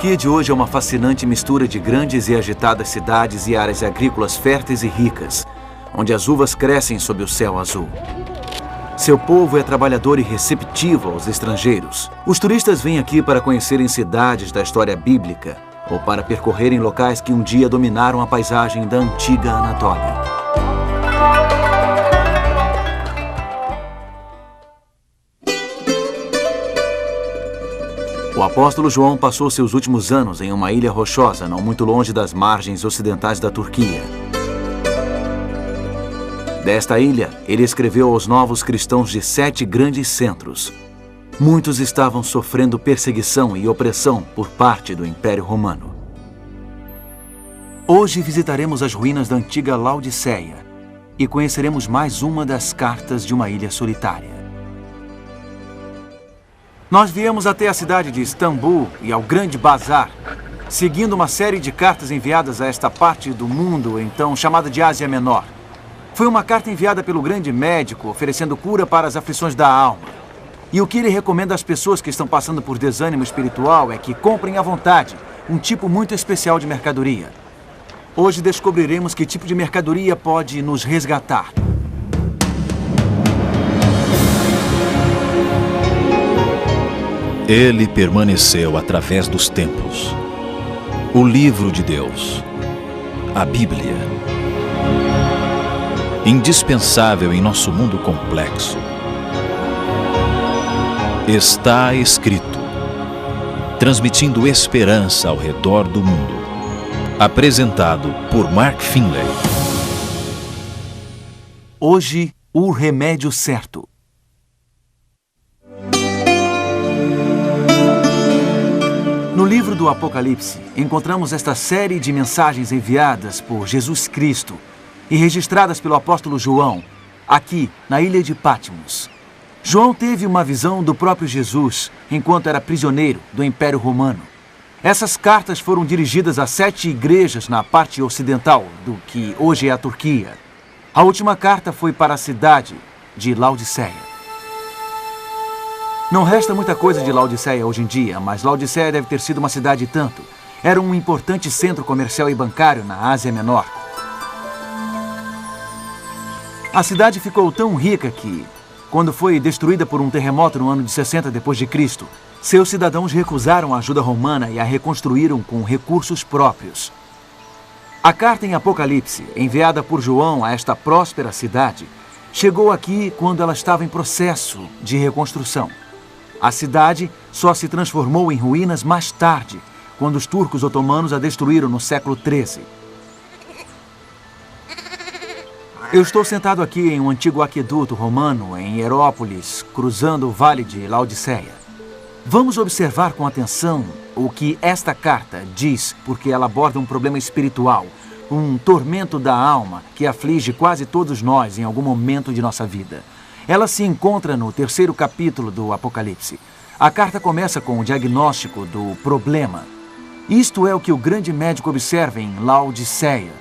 Turquia de hoje é uma fascinante mistura de grandes e agitadas cidades e áreas agrícolas férteis e ricas, onde as uvas crescem sob o céu azul. Seu povo é trabalhador e receptivo aos estrangeiros. Os turistas vêm aqui para conhecerem cidades da história bíblica ou para percorrerem locais que um dia dominaram a paisagem da antiga Anatólia. O apóstolo João passou seus últimos anos em uma ilha rochosa, não muito longe das margens ocidentais da Turquia. Desta ilha, ele escreveu aos novos cristãos de 7 grandes centros. Muitos estavam sofrendo perseguição e opressão por parte do Império Romano. Hoje visitaremos as ruínas da antiga Laodiceia e conheceremos mais uma das cartas de uma ilha solitária. Nós viemos até a cidade de Istambul e ao Grande Bazar, seguindo uma série de cartas enviadas a esta parte do mundo, então chamada de Ásia Menor. Foi uma carta enviada pelo grande médico, oferecendo cura para as aflições da alma. E o que ele recomenda às pessoas que estão passando por desânimo espiritual é que comprem à vontade um tipo muito especial de mercadoria. Hoje descobriremos que tipo de mercadoria pode nos resgatar. Ele permaneceu através dos tempos. O livro de Deus, a Bíblia. Indispensável em nosso mundo complexo. Está escrito, transmitindo esperança ao redor do mundo. Apresentado por Mark Finley. Hoje, o remédio certo. No livro do Apocalipse, encontramos esta série de mensagens enviadas por Jesus Cristo e registradas pelo apóstolo João, aqui na ilha de Patmos. João teve uma visão do próprio Jesus enquanto era prisioneiro do Império Romano. Essas cartas foram dirigidas a 7 igrejas na parte ocidental do que hoje é a Turquia. A última carta foi para a cidade de Laodiceia. Não resta muita coisa de Laodiceia hoje em dia, mas Laodiceia deve ter sido uma cidade e tanto. Era um importante centro comercial e bancário na Ásia Menor. A cidade ficou tão rica que, quando foi destruída por um terremoto no ano de 60 d.C., seus cidadãos recusaram a ajuda romana e a reconstruíram com recursos próprios. A carta em Apocalipse, enviada por João a esta próspera cidade, chegou aqui quando ela estava em processo de reconstrução. A cidade só se transformou em ruínas mais tarde, quando os turcos otomanos a destruíram no século XIII. Eu estou sentado aqui em um antigo aqueduto romano em Hierópolis, cruzando o vale de Laodiceia. Vamos observar com atenção o que esta carta diz, porque ela aborda um problema espiritual, um tormento da alma que aflige quase todos nós em algum momento de nossa vida. Ela se encontra no 3º capítulo do Apocalipse. A carta começa com o diagnóstico do problema. Isto é o que o grande médico observa em Laodiceia.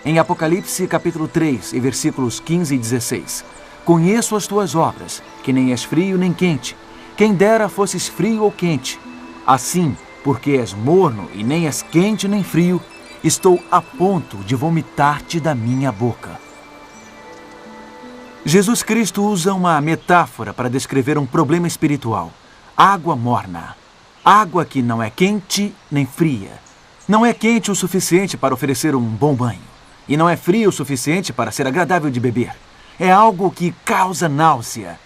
Em Apocalipse, capítulo 3, e versículos 15 e 16. Conheço as tuas obras, que nem és frio nem quente. Quem dera fosses frio ou quente. Assim, porque és morno e nem és quente nem frio, estou a ponto de vomitar-te da minha boca. Jesus Cristo usa uma metáfora para descrever um problema espiritual. Água morna. Água que não é quente nem fria. Não é quente o suficiente para oferecer um bom banho. E não é frio o suficiente para ser agradável de beber. É algo que causa náusea.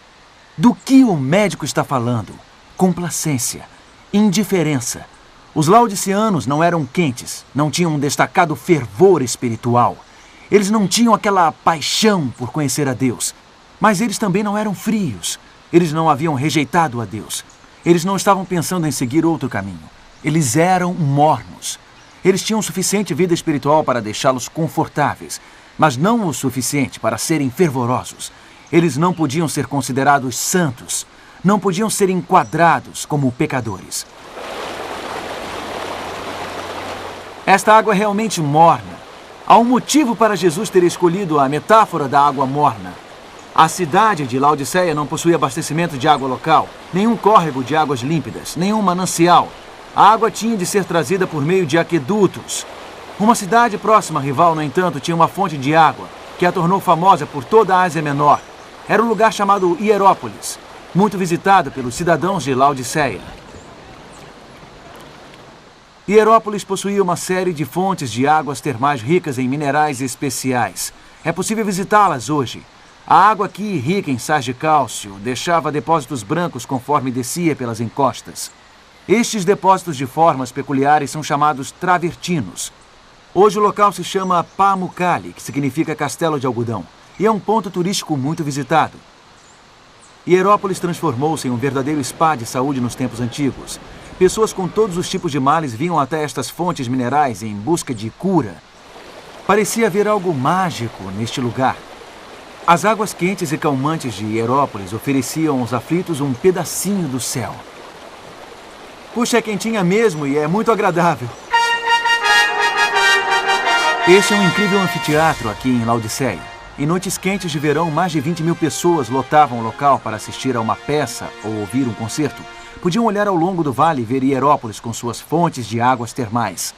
Do que o médico está falando? Complacência, indiferença. Os laodiceanos não eram quentes, não tinham um destacado fervor espiritual. Eles não tinham aquela paixão por conhecer a Deus. Mas eles também não eram frios. Eles não haviam rejeitado a Deus. Eles não estavam pensando em seguir outro caminho. Eles eram mornos. Eles tinham suficiente vida espiritual para deixá-los confortáveis, mas não o suficiente para serem fervorosos. Eles não podiam ser considerados santos, não podiam ser enquadrados como pecadores. Esta água é realmente morna. Há um motivo para Jesus ter escolhido a metáfora da água morna. A cidade de Laodiceia não possui abastecimento de água local, nenhum córrego de águas límpidas, nenhum manancial. A água tinha de ser trazida por meio de aquedutos. Uma cidade próxima rival, no entanto, tinha uma fonte de água que a tornou famosa por toda a Ásia Menor. Era um lugar chamado Hierópolis, muito visitado pelos cidadãos de Laodiceia. Hierópolis possuía uma série de fontes de águas termais ricas em minerais especiais. É possível visitá-las hoje. A água aqui, rica em sais de cálcio, deixava depósitos brancos conforme descia pelas encostas. Estes depósitos de formas peculiares são chamados travertinos. Hoje o local se chama Pamukkale, que significa castelo de algodão, e é um ponto turístico muito visitado. Hierópolis transformou-se em um verdadeiro spa de saúde nos tempos antigos. Pessoas com todos os tipos de males vinham até estas fontes minerais em busca de cura. Parecia haver algo mágico neste lugar. As águas quentes e calmantes de Hierópolis ofereciam aos aflitos um pedacinho do céu. Puxa, é quentinha mesmo e é muito agradável. Este é um incrível anfiteatro aqui em Laodiceia. Em noites quentes de verão, mais de 20 mil pessoas lotavam o local para assistir a uma peça ou ouvir um concerto. Podiam olhar ao longo do vale e ver Hierópolis com suas fontes de águas termais.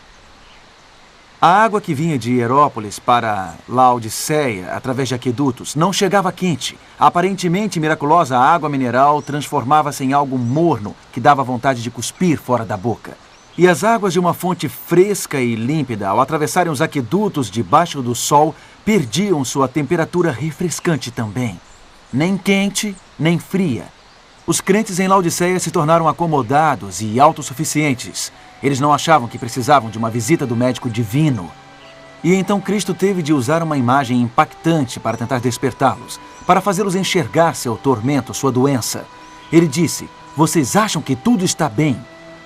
A água que vinha de Hierópolis para Laodiceia, através de aquedutos, não chegava quente. A aparentemente miraculosa água mineral transformava-se em algo morno que dava vontade de cuspir fora da boca. E as águas de uma fonte fresca e límpida, ao atravessarem os aquedutos debaixo do sol, perdiam sua temperatura refrescante também. Nem quente, nem fria. Os crentes em Laodiceia se tornaram acomodados e autossuficientes. Eles não achavam que precisavam de uma visita do médico divino. E então Cristo teve de usar uma imagem impactante para tentar despertá-los, para fazê-los enxergar seu tormento, sua doença. Ele disse: "Vocês acham que tudo está bem,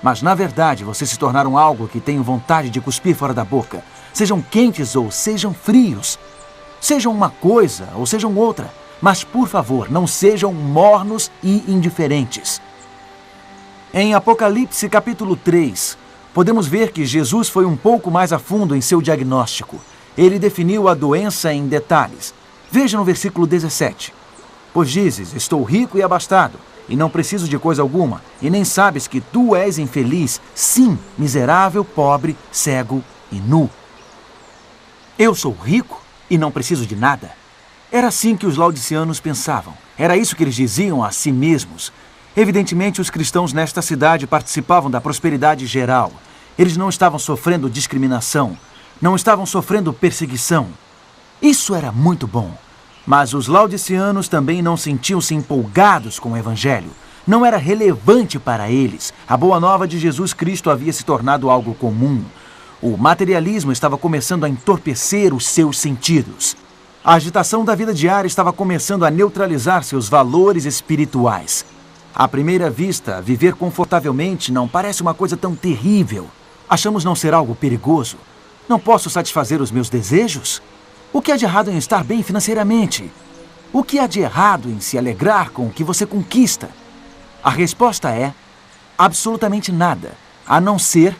mas na verdade vocês se tornaram algo que tenho vontade de cuspir fora da boca. Sejam quentes ou sejam frios. Sejam uma coisa ou sejam outra. Mas, por favor, não sejam mornos e indiferentes." Em Apocalipse capítulo 3, podemos ver que Jesus foi um pouco mais a fundo em seu diagnóstico. Ele definiu a doença em detalhes. Veja no versículo 17. "Pois dizes, estou rico e abastado, e não preciso de coisa alguma, e nem sabes que tu és infeliz, sim, miserável, pobre, cego e nu." Eu sou rico e não preciso de nada? Era assim que os laodiceanos pensavam. Era isso que eles diziam a si mesmos. Evidentemente, os cristãos nesta cidade participavam da prosperidade geral. Eles não estavam sofrendo discriminação, não estavam sofrendo perseguição. Isso era muito bom. Mas os laodiceanos também não sentiam-se empolgados com o Evangelho. Não era relevante para eles. A boa nova de Jesus Cristo havia se tornado algo comum. O materialismo estava começando a entorpecer os seus sentidos. A agitação da vida diária estava começando a neutralizar seus valores espirituais. À primeira vista, viver confortavelmente não parece uma coisa tão terrível. Achamos não ser algo perigoso. Não posso satisfazer os meus desejos? O que há de errado em estar bem financeiramente? O que há de errado em se alegrar com o que você conquista? A resposta é absolutamente nada, a não ser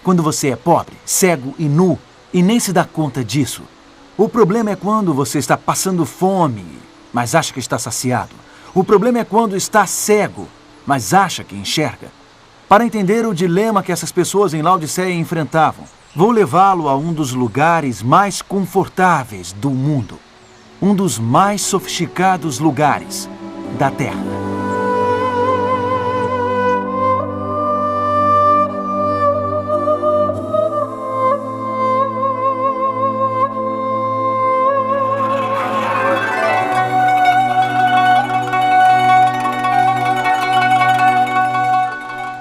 quando você é pobre, cego e nu e nem se dá conta disso. O problema é quando você está passando fome, mas acha que está saciado. O problema é quando está cego, mas acha que enxerga. Para entender o dilema que essas pessoas em Laodiceia enfrentavam, vou levá-lo a um dos lugares mais confortáveis do mundo. Um dos mais sofisticados lugares da Terra.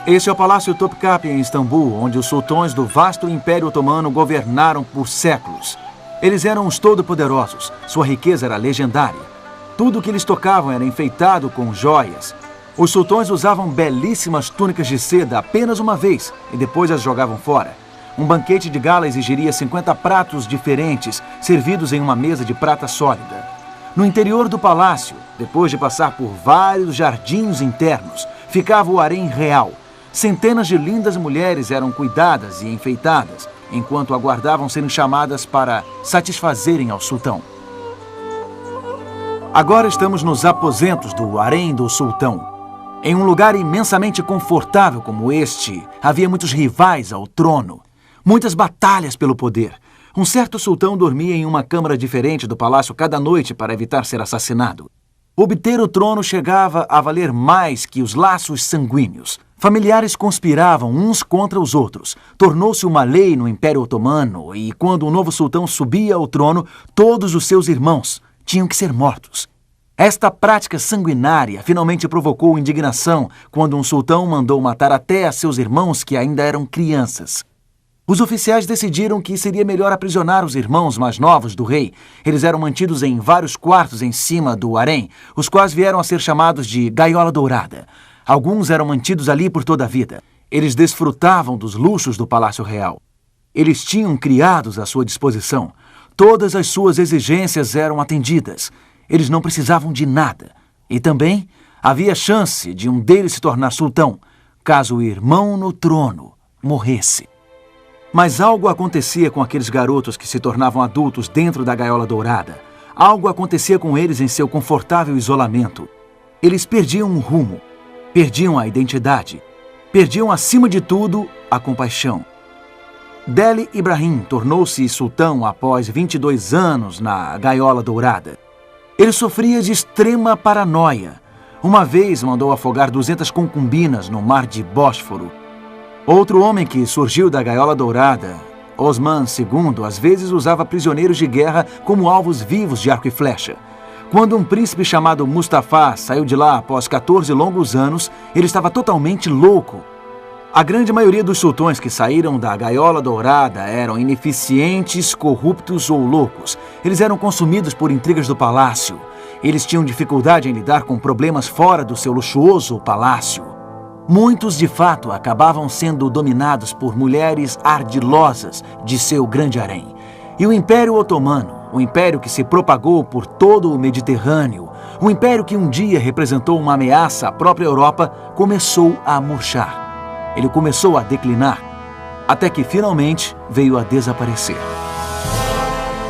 Este é o Palácio Topkapi em Istambul, onde os sultões do vasto Império Otomano governaram por séculos. Eles eram os todo-poderosos, sua riqueza era legendária. Tudo o que eles tocavam era enfeitado com joias. Os sultões usavam belíssimas túnicas de seda apenas uma vez e depois as jogavam fora. Um banquete de gala exigiria 50 pratos diferentes, servidos em uma mesa de prata sólida. No interior do palácio, depois de passar por vários jardins internos, ficava o harém real. Centenas de lindas mulheres eram cuidadas e enfeitadas, enquanto aguardavam serem chamadas para satisfazerem ao sultão. Agora estamos nos aposentos do harém do sultão. Em um lugar imensamente confortável como este, havia muitos rivais ao trono, muitas batalhas pelo poder. Um certo sultão dormia em uma câmara diferente do palácio cada noite para evitar ser assassinado. Obter o trono chegava a valer mais que os laços sanguíneos. Familiares conspiravam uns contra os outros. Tornou-se uma lei no Império Otomano e, quando o novo sultão subia ao trono, todos os seus irmãos tinham que ser mortos. Esta prática sanguinária finalmente provocou indignação quando um sultão mandou matar até a seus irmãos que ainda eram crianças. Os oficiais decidiram que seria melhor aprisionar os irmãos mais novos do rei. Eles eram mantidos em vários quartos em cima do harém, os quais vieram a ser chamados de gaiola dourada. Alguns eram mantidos ali por toda a vida. Eles desfrutavam dos luxos do Palácio Real. Eles tinham criados à sua disposição. Todas as suas exigências eram atendidas. Eles não precisavam de nada. E também havia chance de um deles se tornar sultão, caso o irmão no trono morresse. Mas algo acontecia com aqueles garotos que se tornavam adultos dentro da gaiola dourada. Algo acontecia com eles em seu confortável isolamento. Eles perdiam o rumo, perdiam a identidade, perdiam acima de tudo a compaixão. Deli Ibrahim tornou-se sultão após 22 anos na gaiola dourada. Ele sofria de extrema paranoia. Uma vez mandou afogar 200 concubinas no mar de Bósforo. Outro homem que surgiu da gaiola dourada, Osman II, às vezes usava prisioneiros de guerra como alvos vivos de arco e flecha. Quando um príncipe chamado Mustafa saiu de lá após 14 longos anos, ele estava totalmente louco. A grande maioria dos sultões que saíram da gaiola dourada eram ineficientes, corruptos ou loucos. Eles eram consumidos por intrigas do palácio. Eles tinham dificuldade em lidar com problemas fora do seu luxuoso palácio. Muitos, de fato, acabavam sendo dominados por mulheres ardilosas de seu grande harém. E o Império Otomano, o império que se propagou por todo o Mediterrâneo, o império que um dia representou uma ameaça à própria Europa, começou a murchar. Ele começou a declinar, até que finalmente veio a desaparecer.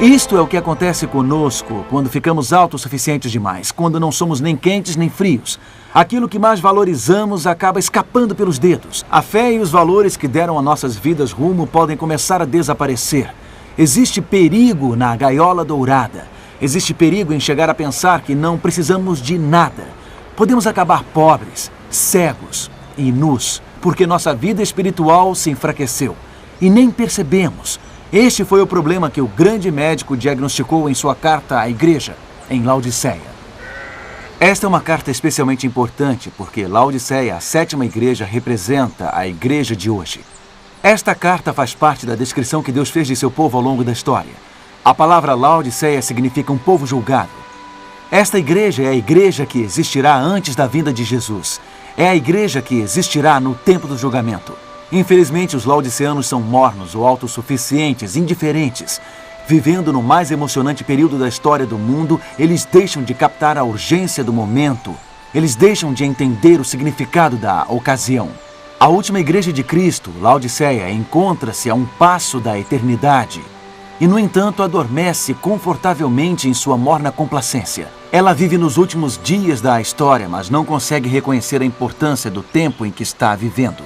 Isto é o que acontece conosco quando ficamos autossuficientes demais, quando não somos nem quentes nem frios. Aquilo que mais valorizamos acaba escapando pelos dedos. A fé e os valores que deram a nossas vidas rumo podem começar a desaparecer. Existe perigo na gaiola dourada. Existe perigo em chegar a pensar que não precisamos de nada. Podemos acabar pobres, cegos e nus, porque nossa vida espiritual se enfraqueceu. E nem percebemos. Este foi o problema que o grande médico diagnosticou em sua carta à igreja, em Laodiceia. Esta é uma carta especialmente importante porque Laodiceia, a sétima igreja, representa a igreja de hoje. Esta carta faz parte da descrição que Deus fez de seu povo ao longo da história. A palavra Laodiceia significa um povo julgado. Esta igreja é a igreja que existirá antes da vinda de Jesus. É a igreja que existirá no tempo do julgamento. Infelizmente, os laodiceanos são mornos ou autossuficientes, indiferentes. Vivendo no mais emocionante período da história do mundo, eles deixam de captar a urgência do momento. Eles deixam de entender o significado da ocasião. A última igreja de Cristo, Laodiceia, encontra-se a um passo da eternidade. E, no entanto, adormece confortavelmente em sua morna complacência. Ela vive nos últimos dias da história, mas não consegue reconhecer a importância do tempo em que está vivendo.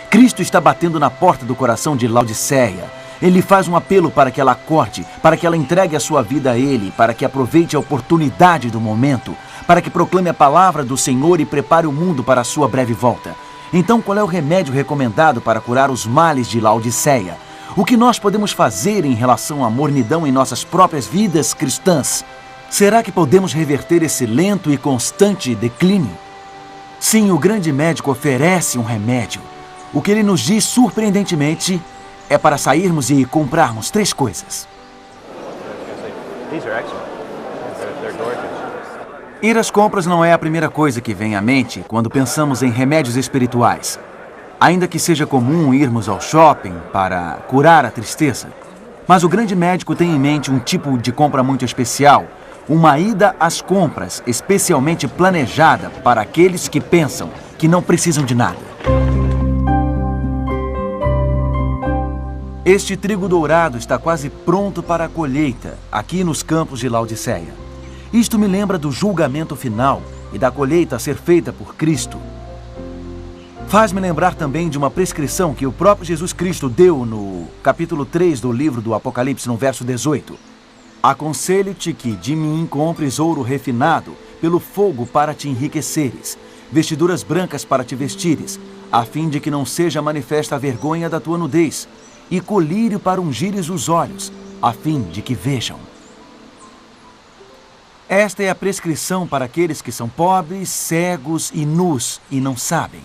Cristo está batendo na porta do coração de Laodiceia. Ele faz um apelo para que ela acorde, para que ela entregue a sua vida a Ele, para que aproveite a oportunidade do momento, para que proclame a palavra do Senhor e prepare o mundo para a sua breve volta. Então, qual é o remédio recomendado para curar os males de Laodiceia? O que nós podemos fazer em relação à mornidão em nossas próprias vidas cristãs? Será que podemos reverter esse lento e constante declínio? Sim, o grande médico oferece um remédio. O que ele nos diz, surpreendentemente, é para sairmos e comprarmos 3 coisas. Ir às compras não é a primeira coisa que vem à mente quando pensamos em remédios espirituais. Ainda que seja comum irmos ao shopping para curar a tristeza. Mas o grande médico tem em mente um tipo de compra muito especial, uma ida às compras especialmente planejada para aqueles que pensam que não precisam de nada. Este trigo dourado está quase pronto para a colheita, aqui nos campos de Laodiceia. Isto me lembra do julgamento final e da colheita a ser feita por Cristo. Faz-me lembrar também de uma prescrição que o próprio Jesus Cristo deu no capítulo 3 do livro do Apocalipse, no verso 18. Aconselho-te que de mim compres ouro refinado pelo fogo para te enriqueceres, vestiduras brancas para te vestires, a fim de que não seja manifesta a vergonha da tua nudez, e colírio para ungires os olhos, a fim de que vejam. Esta é a prescrição para aqueles que são pobres, cegos e nus e não sabem.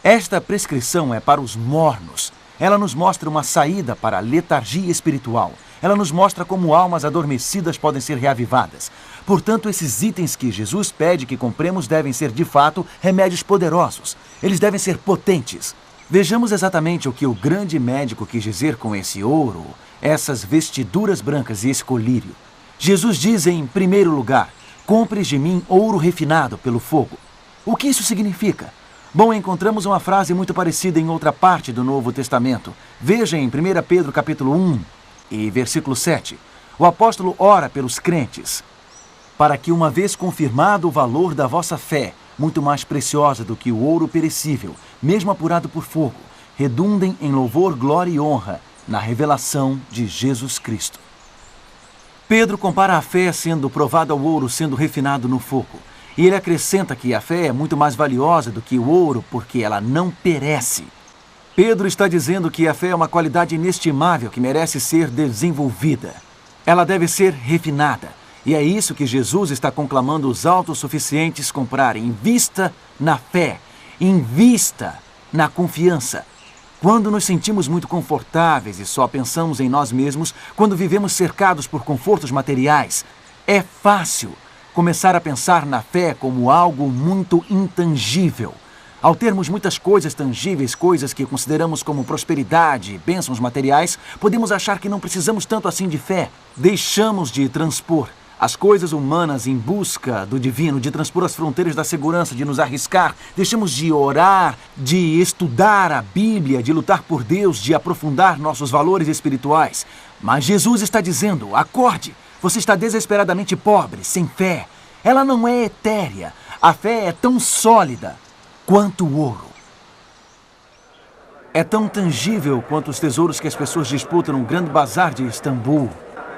Esta prescrição é para os mornos. Ela nos mostra uma saída para a letargia espiritual. Ela nos mostra como almas adormecidas podem ser reavivadas. Portanto, esses itens que Jesus pede que compremos devem ser, de fato, remédios poderosos. Eles devem ser potentes. Vejamos exatamente o que o grande médico quis dizer com esse ouro, essas vestiduras brancas e esse colírio. Jesus diz em primeiro lugar, compres de mim ouro refinado pelo fogo. O que isso significa? Bom, encontramos uma frase muito parecida em outra parte do Novo Testamento. Veja em 1 Pedro capítulo 1 e versículo 7. O apóstolo ora pelos crentes, para que, uma vez confirmado o valor da vossa fé, muito mais preciosa do que o ouro perecível, mesmo apurado por fogo, redundem em louvor, glória e honra na revelação de Jesus Cristo. Pedro compara a fé sendo provada ao ouro sendo refinado no fogo. E ele acrescenta que a fé é muito mais valiosa do que o ouro porque ela não perece. Pedro está dizendo que a fé é uma qualidade inestimável que merece ser desenvolvida. Ela deve ser refinada. E é isso que Jesus está conclamando os autossuficientes comprarem. Invista na fé. Invista na confiança. Quando nos sentimos muito confortáveis e só pensamos em nós mesmos, quando vivemos cercados por confortos materiais, é fácil começar a pensar na fé como algo muito intangível. Ao termos muitas coisas tangíveis, coisas que consideramos como prosperidade, bênçãos materiais, podemos achar que não precisamos tanto assim de fé. Deixamos de transpor as coisas humanas em busca do divino, de transpor as fronteiras da segurança, de nos arriscar. Deixamos de orar, de estudar a Bíblia, de lutar por Deus, de aprofundar nossos valores espirituais. Mas Jesus está dizendo, acorde! Você está desesperadamente pobre, sem fé. Ela não é etérea. A fé é tão sólida quanto o ouro. É tão tangível quanto os tesouros que as pessoas disputam no grande bazar de Istambul.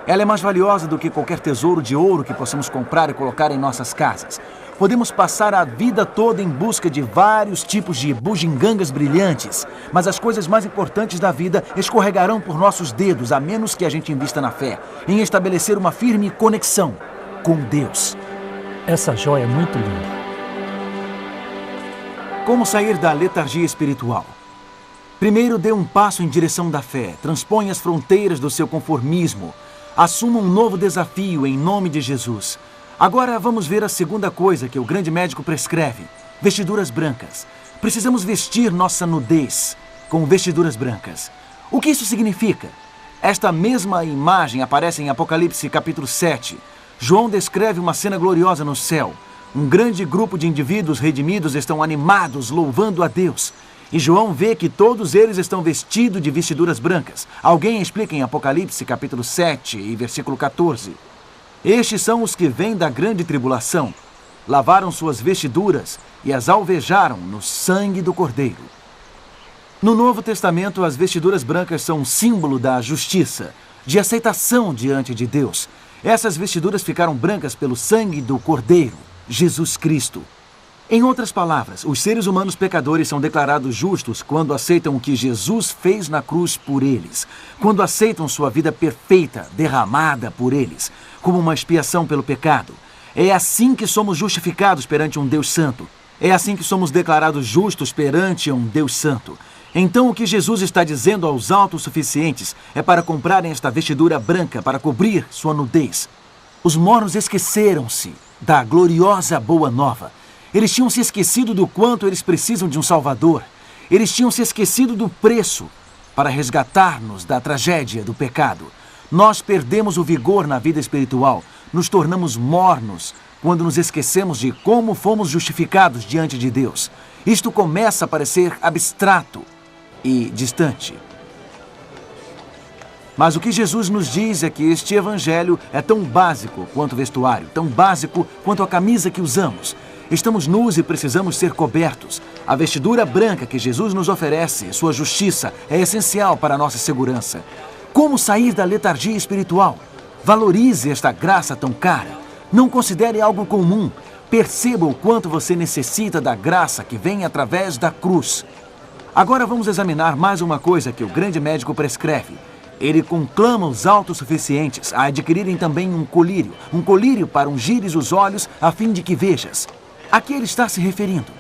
Ela é mais valiosa do que qualquer tesouro de ouro que possamos comprar e colocar em nossas casas. Podemos passar a vida toda em busca de vários tipos de bugigangas brilhantes, mas as coisas mais importantes da vida escorregarão por nossos dedos, a menos que a gente invista na fé, em estabelecer uma firme conexão com Deus. Essa joia é muito linda. Como sair da letargia espiritual? Primeiro, dê um passo em direção da fé. Transponha as fronteiras do seu conformismo. Assuma um novo desafio em nome de Jesus. Agora vamos ver a segunda coisa que o grande médico prescreve. Vestiduras brancas. Precisamos vestir nossa nudez com vestiduras brancas. O que isso significa? Esta mesma imagem aparece em Apocalipse capítulo 7. João descreve uma cena gloriosa no céu. Um grande grupo de indivíduos redimidos estão animados, louvando a Deus. E João vê que todos eles estão vestidos de vestiduras brancas. Alguém explica em Apocalipse capítulo 7 e versículo 14. Estes são os que vêm da grande tribulação. Lavaram suas vestiduras e as alvejaram no sangue do Cordeiro. No Novo Testamento, as vestiduras brancas são um símbolo da justiça, de aceitação diante de Deus. Essas vestiduras ficaram brancas pelo sangue do Cordeiro, Jesus Cristo. Em outras palavras, os seres humanos pecadores são declarados justos quando aceitam o que Jesus fez na cruz por eles, quando aceitam sua vida perfeita, derramada por eles, como uma expiação pelo pecado. É assim que somos justificados perante um Deus santo. É assim que somos declarados justos perante um Deus santo. Então, o que Jesus está dizendo aos autossuficientes é para comprarem esta vestidura branca para cobrir sua nudez. Os mornos esqueceram-se da gloriosa boa nova. Eles tinham se esquecido do quanto eles precisam de um Salvador. Eles tinham se esquecido do preço para resgatar-nos da tragédia do pecado. Nós perdemos o vigor na vida espiritual. Nos tornamos mornos quando nos esquecemos de como fomos justificados diante de Deus. Isto começa a parecer abstrato e distante. Mas o que Jesus nos diz é que este evangelho é tão básico quanto o vestuário, tão básico quanto a camisa que usamos. Estamos nus e precisamos ser cobertos. A vestidura branca que Jesus nos oferece, sua justiça, é essencial para a nossa segurança. Como sair da letargia espiritual? Valorize esta graça tão cara. Não considere algo comum. Perceba o quanto você necessita da graça que vem através da cruz. Agora vamos examinar mais uma coisa que o grande médico prescreve. Ele conclama os autossuficientes a adquirirem também um colírio para ungires os olhos a fim de que vejas. A que ele está se referindo?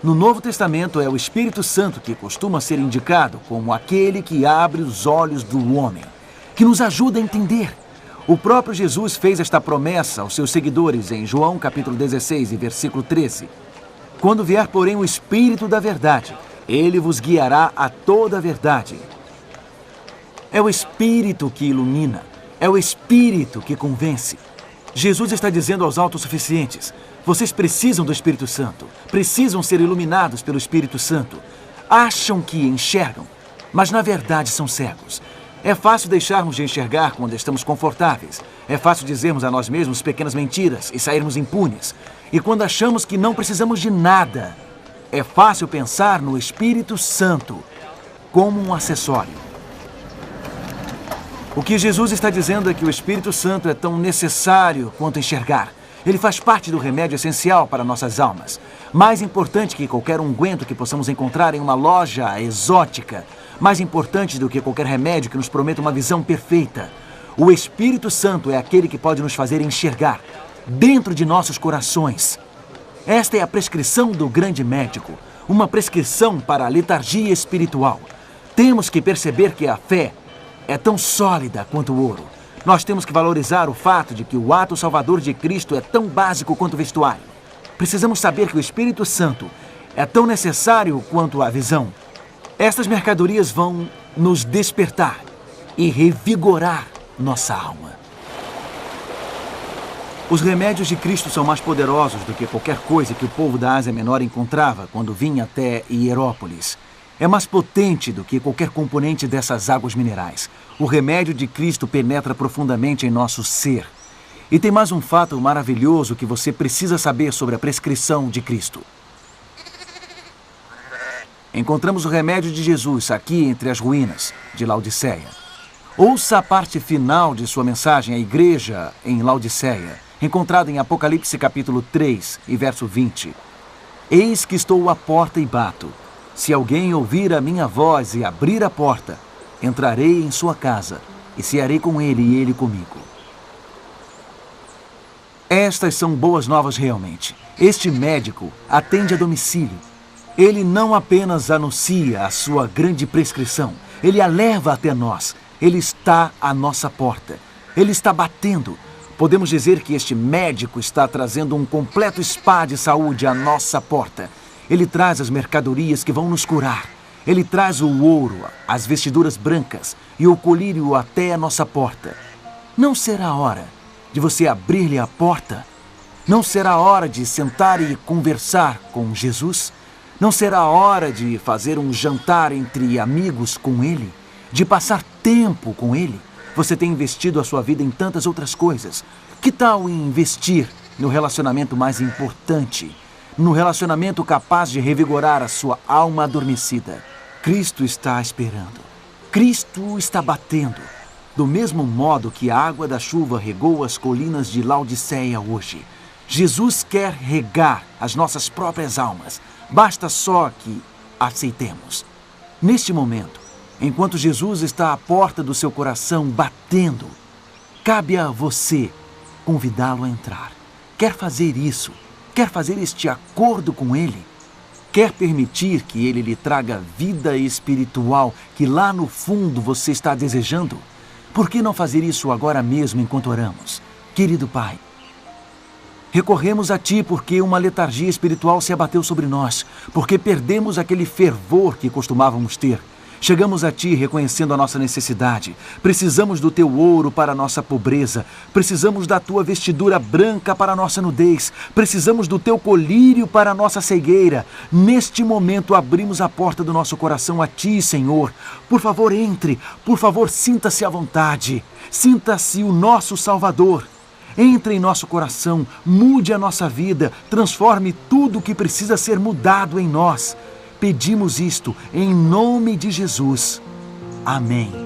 No Novo Testamento é o Espírito Santo que costuma ser indicado como aquele que abre os olhos do homem, que nos ajuda a entender. O próprio Jesus fez esta promessa aos seus seguidores em João capítulo 16 e versículo 13. Quando vier, porém, o Espírito da verdade, ele vos guiará a toda a verdade. É o Espírito que ilumina, é o Espírito que convence. Jesus está dizendo aos autossuficientes: vocês precisam do Espírito Santo, precisam ser iluminados pelo Espírito Santo. Acham que enxergam, mas na verdade são cegos. É fácil deixarmos de enxergar quando estamos confortáveis. É fácil dizermos a nós mesmos pequenas mentiras e sairmos impunes. E quando achamos que não precisamos de nada, é fácil pensar no Espírito Santo como um acessório. O que Jesus está dizendo é que o Espírito Santo é tão necessário quanto enxergar. Ele faz parte do remédio essencial para nossas almas. Mais importante que qualquer unguento que possamos encontrar em uma loja exótica. Mais importante do que qualquer remédio que nos prometa uma visão perfeita. O Espírito Santo é aquele que pode nos fazer enxergar dentro de nossos corações. Esta é a prescrição do grande médico. Uma prescrição para a letargia espiritual. Temos que perceber que a fé é tão sólida quanto o ouro. Nós temos que valorizar o fato de que o ato salvador de Cristo é tão básico quanto o vestuário. Precisamos saber que o Espírito Santo é tão necessário quanto a visão. Estas mercadorias vão nos despertar e revigorar nossa alma. Os remédios de Cristo são mais poderosos do que qualquer coisa que o povo da Ásia Menor encontrava quando vinha até Hierópolis. É mais potente do que qualquer componente dessas águas minerais. O remédio de Cristo penetra profundamente em nosso ser. E tem mais um fato maravilhoso que você precisa saber sobre a prescrição de Cristo. Encontramos o remédio de Jesus aqui entre as ruínas de Laodiceia. Ouça a parte final de sua mensagem à igreja em Laodiceia, encontrada em Apocalipse capítulo 3 e verso 20. Eis que estou à porta e bato. Se alguém ouvir a minha voz e abrir a porta, entrarei em sua casa e cearei com ele e ele comigo. Estas são boas novas realmente. Este médico atende a domicílio. Ele não apenas anuncia a sua grande prescrição, ele a leva até nós. Ele está à nossa porta. Ele está batendo. Podemos dizer que este médico está trazendo um completo spa de saúde à nossa porta. Ele traz as mercadorias que vão nos curar. Ele traz o ouro, as vestiduras brancas e o colírio até a nossa porta. Não será hora de você abrir-lhe a porta? Não será hora de sentar e conversar com Jesus? Não será hora de fazer um jantar entre amigos com Ele? De passar tempo com Ele? Você tem investido a sua vida em tantas outras coisas. Que tal investir no relacionamento mais importante? No relacionamento capaz de revigorar a sua alma adormecida? Cristo está esperando. Cristo está batendo. Do mesmo modo que a água da chuva regou as colinas de Laodiceia hoje, Jesus quer regar as nossas próprias almas. Basta só que aceitemos. Neste momento, enquanto Jesus está à porta do seu coração batendo, cabe a você convidá-lo a entrar. Quer fazer isso? Quer fazer este acordo com Ele? Quer permitir que Ele lhe traga vida espiritual que lá no fundo você está desejando? Por que não fazer isso agora mesmo enquanto oramos? Querido Pai, recorremos a Ti porque uma letargia espiritual se abateu sobre nós, porque perdemos aquele fervor que costumávamos ter. Chegamos a Ti reconhecendo a nossa necessidade. Precisamos do Teu ouro para a nossa pobreza. Precisamos da Tua vestidura branca para a nossa nudez. Precisamos do Teu colírio para a nossa cegueira. Neste momento abrimos a porta do nosso coração a Ti, Senhor. Por favor, entre. Por favor, sinta-se à vontade. Sinta-se o nosso Salvador. Entre em nosso coração, mude a nossa vida, transforme tudo o que precisa ser mudado em nós. Pedimos isto em nome de Jesus. Amém.